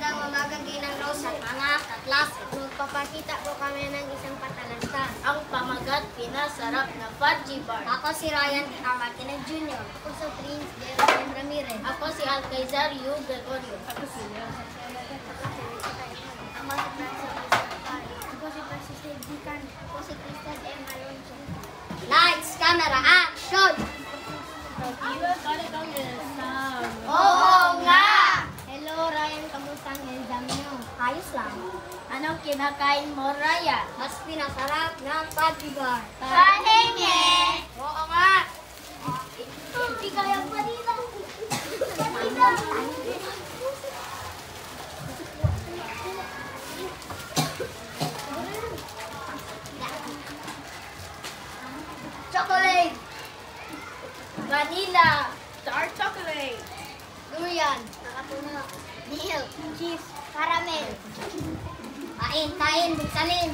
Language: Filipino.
Magandang umaga, Ginang Rose at mga kaklase. Magpapakita po kami ng isang patalanta. Ang pamagat, pinasarap na fudgy bar. Ako si Ryan Amakinag Jr. Ako si Prince Jerome Ramirez. Ako si Alcazar Yu Gregorio. Ako si Francis Dican. Ako si Crystal M. Alonso. Lights, camera, action! Oo nga! Hello Ryan, kamusta ang exam niyo? Ayos lang. Anong kinakain mo, Ryan? Mas pinasarap ng fudgy bar. Pahingi! Oo nga! Hindi kaya pa dito. Chocolate! Vanilla! Dark chocolate! Durian! Nakapuno. Milk! Cheese! Caramel! Kain! Kain! Buksalin!